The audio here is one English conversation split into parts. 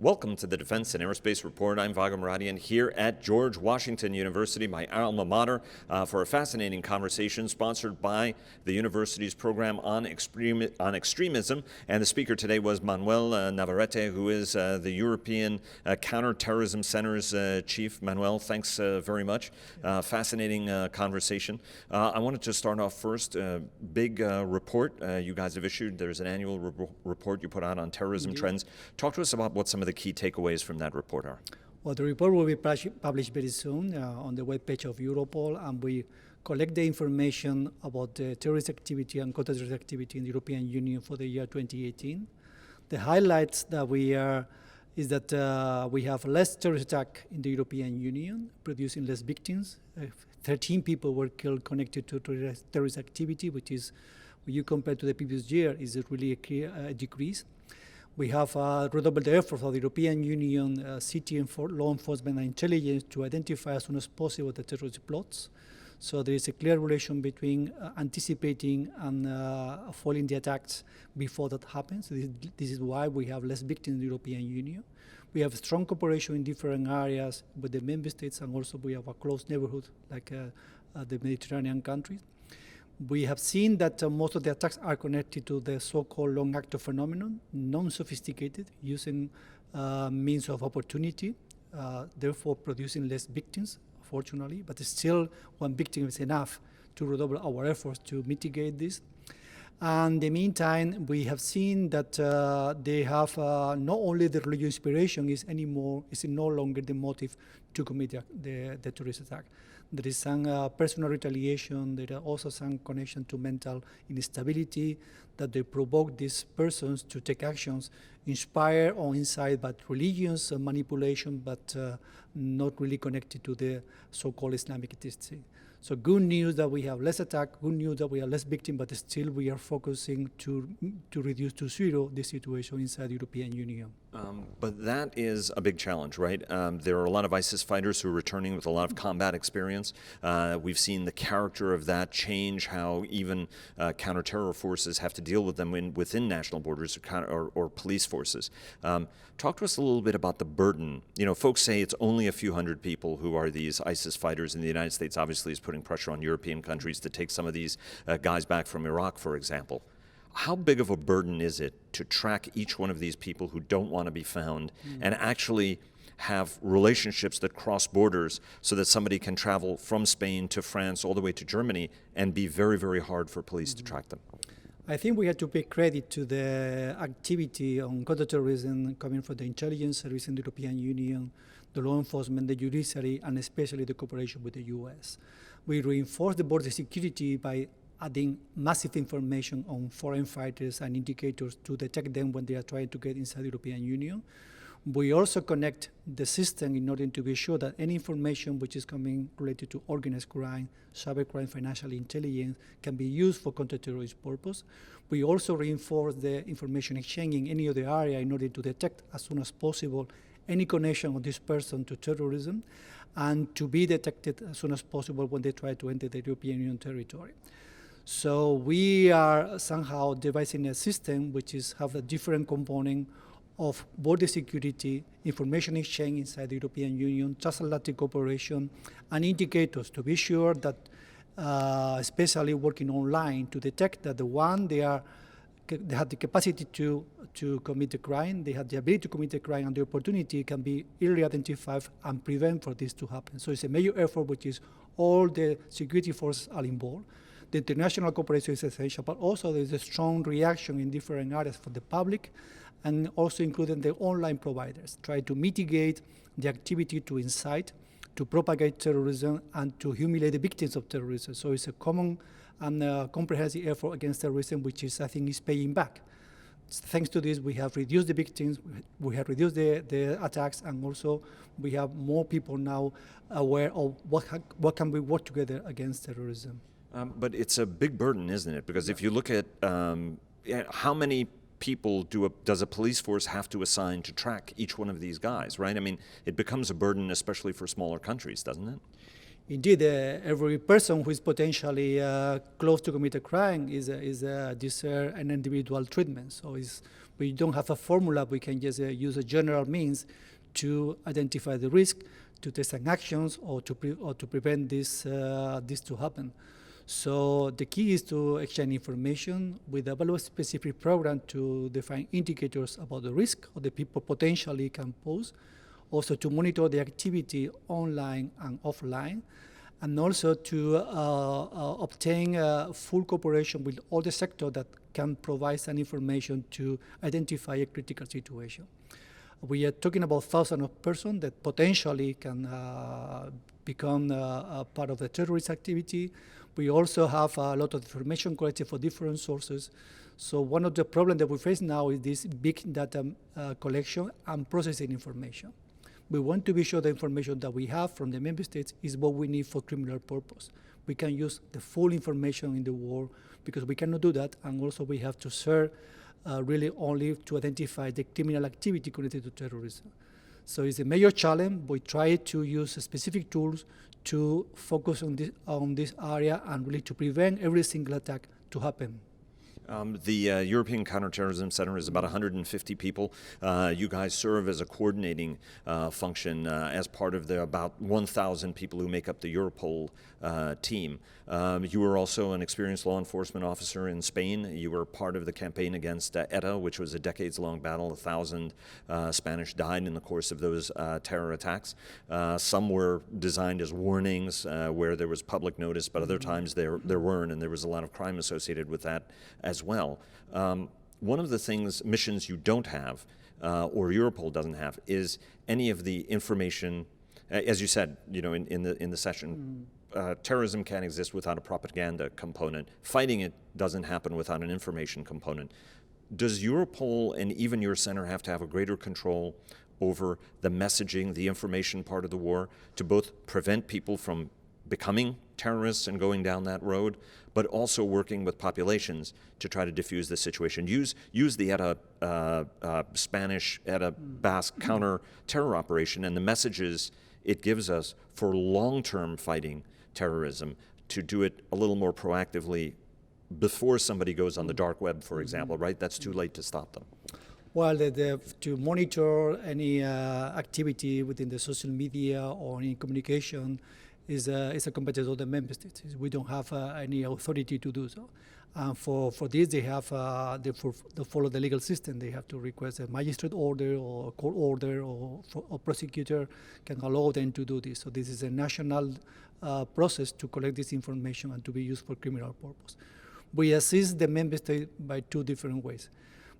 Welcome to the Defense and Aerospace Report. I'm Vago Muradian here at George Washington University, my alma mater, for a fascinating conversation sponsored by the university's program on extremism. And the speaker today was Manuel Navarrete, who is the European Counter Terrorism Centre's chief. Manuel, thanks very much. Fascinating conversation. I wanted to start off first. Big report you guys have issued. There's an annual report you put out on terrorism trends. Talk to us about what some of the key takeaways from that report are. Well, the report will be published very soon on the webpage of Europol, and we collect the information about the terrorist activity and counter-terrorist activity in the European Union for the year 2018. The highlights that is that we have less terrorist attack in the European Union, producing less victims. 13 people were killed connected to terrorist activity, which is, when you compare to the previous year, is really a clear decrease. We have redoubled the effort of the European Union, city law enforcement and intelligence to identify as soon as possible the terrorist plots. So there is a clear relation between anticipating and foiling the attacks before that happens. This is why we have less victims in the European Union. We have strong cooperation in different areas with the member states, and also we have a close neighborhood like the Mediterranean countries. We have seen that most of the attacks are connected to the so-called long actor phenomenon, non-sophisticated, using means of opportunity, therefore producing less victims, fortunately, but still one victim is enough to redouble our efforts to mitigate this. And in the meantime, we have seen that they have not only the religious inspiration is no longer the motive to commit the terrorist attack. There is some personal retaliation. There are also some connection to mental instability that they provoke these persons to take actions inspired or incited by religious manipulation, but not really connected to the so-called Islamic teaching. So good news that we have less attack, good news that we have less victims, but still we are focusing to reduce to zero the situation inside the European Union. But that is a big challenge, right? There are a lot of ISIS fighters who are returning with a lot of combat experience. We've seen the character of that change, how even counter-terror forces have to deal with them within national borders or police forces. Talk to us a little bit about the burden. You know, folks say it's only a few hundred people who are these ISIS fighters, and the United States obviously is putting pressure on European countries to take some of these guys back from Iraq, for example. How big of a burden is it to track each one of these people who don't want to be found and actually have relationships that cross borders so that somebody can travel from Spain to France all the way to Germany and be very, very hard for police to track them? I think we have to pay credit to the activity on counterterrorism coming from the intelligence service in the European Union, the law enforcement, the judiciary, and especially the cooperation with the US. We reinforce the border security by adding massive information on foreign fighters and indicators to detect them when they are trying to get inside the European Union. We also connect the system in order to be sure that any information which is coming related to organized crime, cybercrime, financial intelligence can be used for counter-terrorist purpose. We also reinforce the information exchange in any other area in order to detect as soon as possible any connection of this person to terrorism and to be detected as soon as possible when they try to enter the European Union territory. So we are somehow devising a system which have a different component of border security, information exchange inside the European Union, transatlantic cooperation, and indicators to be sure that, especially working online, to detect that they have the capacity to commit a crime, they have the ability to commit a crime, and the opportunity can be early identified and prevent for this to happen. So it's a major effort which is all the security forces are involved. The international cooperation is essential, but also there's a strong reaction in different areas for the public, and also including the online providers, try to mitigate the activity to incite, to propagate terrorism, and to humiliate the victims of terrorism. So it's a common and comprehensive effort against terrorism, which I think is paying back. Thanks to this, we have reduced the victims, we have reduced the attacks, and also we have more people now aware of what can we work together against terrorism. But it's a big burden, isn't it? Because if you look at how many people does a police force have to assign to track each one of these guys, right? I mean, it becomes a burden, especially for smaller countries, doesn't it? Indeed, every person who is potentially close to commit a crime deserves an individual treatment. So it's We don't have a formula. We can just use a general means to identify the risk, to take some actions, or to prevent this to happen. So the key is to exchange information with a very specific program to define indicators about the risk or the people potentially can pose, also to monitor the activity online and offline, and also to obtain full cooperation with all the sector that can provide some information to identify a critical situation. We are talking about thousands of persons that potentially can become a part of the terrorist activity. We also have a lot of information collected for different sources. So one of the problems that we face now is this big data collection and processing information. We want to be sure the information that we have from the member states is what we need for criminal purpose. We can use the full information in the world because we cannot do that, and also we have to serve really only to identify the criminal activity connected to terrorism. So it's a major challenge. We try to use specific tools to focus on this area and really to prevent every single attack to happen. The European Counter Terrorism Centre is about 150 people. You guys serve as a coordinating function as part of the about 1,000 people who make up the Europol team. You were also an experienced law enforcement officer in Spain. You were part of the campaign against ETA, which was a decades-long battle. 1,000 Spanish died in the course of those terror attacks. Some were designed as warnings where there was public notice, but other times there weren't, and there was a lot of crime associated with that as well. One of the missions you don't have, or Europol doesn't have, is any of the information. As you said, in the session, terrorism can't exist without a propaganda component. Fighting it doesn't happen without an information component. Does Europol and even your center have to have a greater control over the messaging, the information part of the war, to both prevent people from becoming terrorists and going down that road, but also working with populations to try to diffuse the situation? Use the ETA Spanish, ETA Basque counter-terror operation and the messages it gives us for long-term fighting terrorism to do it a little more proactively before somebody goes on the dark web, for example, right? That's too late to stop them. Well, to monitor any activity within the social media or any communication is a competence of the member states. We don't have any authority to do so. For this, they have to follow the legal system. They have to request a magistrate order or a court order, or a prosecutor can allow them to do this. So this is a national process to collect this information and to be used for criminal purpose. We assist the member state by two different ways.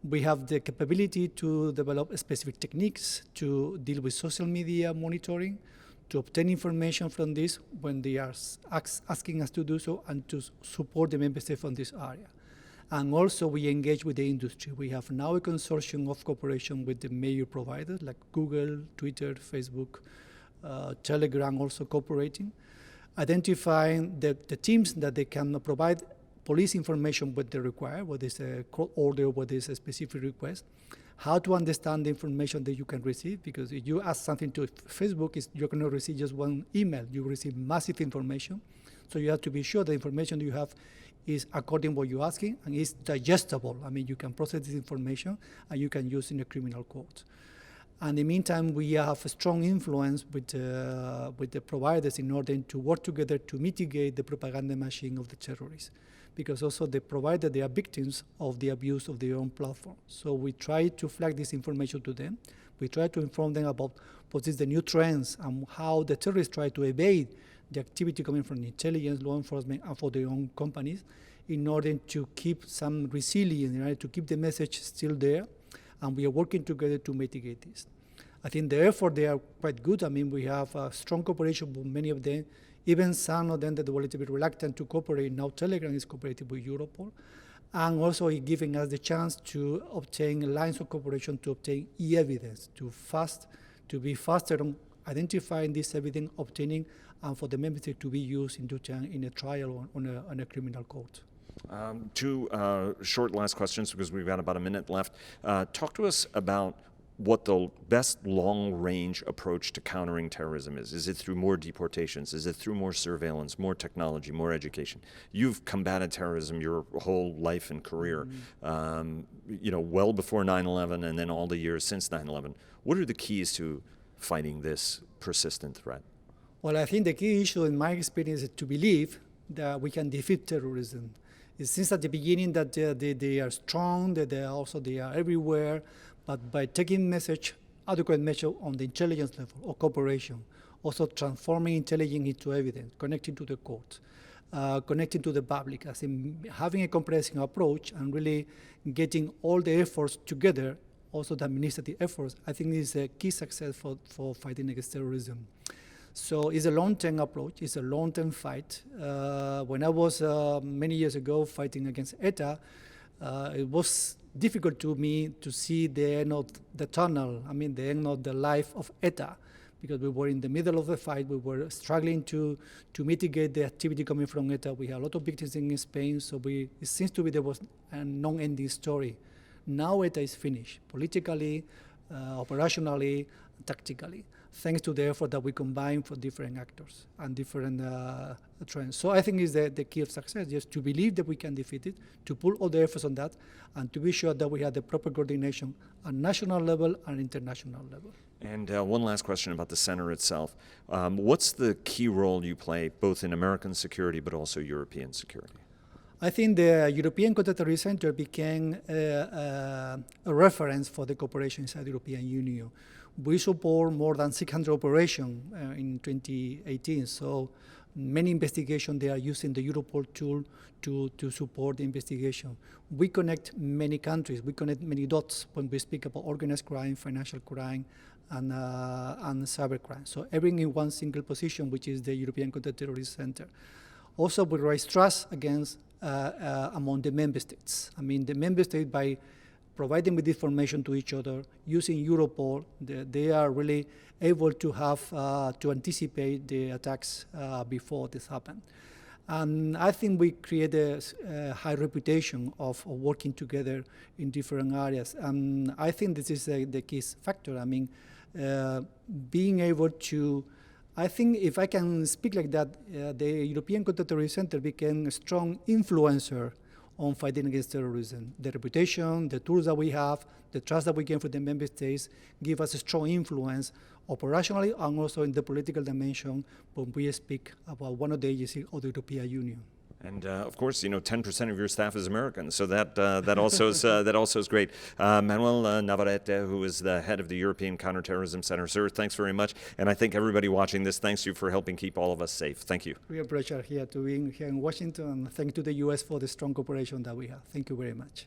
We have the capability to develop specific techniques to deal with social media monitoring, to obtain information from this when they are asking us to do so, and to support the member state on this area. And also we engage with the industry. We have now a consortium of cooperation with the major providers like Google, Twitter, Facebook, Telegram also cooperating, identifying the teams that they can provide police information what they require, what is a court order, what is a specific request, how to understand the information that you can receive, because if you ask something to Facebook, you're going to receive just one email. You receive massive information. So you have to be sure the information you have is according to what you're asking and is digestible. I mean, you can process this information and you can use in a criminal court. And in the meantime, we have a strong influence with the providers in order to work together to mitigate the propaganda machine of the terrorists, because also the providers, they are victims of the abuse of their own platform. So we try to flag this information to them. We try to inform them about what is the new trends and how the terrorists try to evade the activity coming from intelligence, law enforcement, and for their own companies, in order to keep some resilience, in order to keep the message still there. And we are working together to mitigate this. I think the effort, they are quite good. I mean, we have a strong cooperation with many of them. Even some of them that were a little bit reluctant to cooperate, now Telegram is cooperating with Europol. And also giving us the chance to obtain lines of cooperation, to obtain e-evidence, to be faster on identifying this evidence, obtaining, and for the member state to be used in a trial or on a criminal court. Two short last questions, because we've got about a minute left. Talk to us about what the best long-range approach to countering terrorism is. Is it through more deportations? Is it through more surveillance, more technology, more education? You've combated terrorism your whole life and career, well before 9/11 and then all the years since 9/11. What are the keys to fighting this persistent threat? Well, I think the key issue in my experience is to believe that we can defeat terrorism. It seems at the beginning that they are strong, that they are everywhere, but by taking adequate measure on the intelligence level or cooperation, also transforming intelligence into evidence, connecting to the court, connecting to the public, as in having a comprehensive approach and really getting all the efforts together, also the administrative efforts, I think is a key success for fighting against terrorism. So it's a long-term approach, it's a long-term fight. When I was many years ago fighting against ETA, it was difficult to me to see the end of the tunnel, the end of the life of ETA, because we were in the middle of the fight, we were struggling to mitigate the activity coming from ETA. We had a lot of victims in Spain, so it seems to be there was a non-ending story. Now ETA is finished, politically, operationally, tactically, thanks to the effort that we combine for different actors and different trends. So I think is the key of success, just to believe that we can defeat it, to put all the efforts on that, and to be sure that we have the proper coordination at national level and international level. And one last question about the center itself. What's the key role you play both in American security but also European security? I think the European Counter Terrorism Centre became a reference for the cooperation inside the European Union. We support more than 600 operations in 2018, so many investigations they are using the Europol tool to support the investigation. We connect many countries, we connect many dots when we speak about organized crime, financial crime, and cybercrime. So everything in one single position, which is the European Counter Terrorism Centre. Also, we raise trust among the member states. The member states, by providing with information to each other, using Europol, they are really able to have to anticipate the attacks before this happen. And I think we create a high reputation of working together in different areas. And I think this is the key factor. Being able to, I think if I can speak like that, the European Counter Terrorism Centre became a strong influencer on fighting against terrorism. The reputation, the tools that we have, the trust that we gain from the member states give us a strong influence operationally and also in the political dimension when we speak about one of the agencies of the European Union. And of course, 10% of your staff is American, so that also is great. Manuel Navarrete, who is the head of the European Counter Terrorism Centre. Sir, thanks very much. And I think everybody watching this thanks you for helping keep all of us safe. Thank you. Real pleasure here to be here in Washington, and thanks to the U.S. for the strong cooperation that we have. Thank you very much.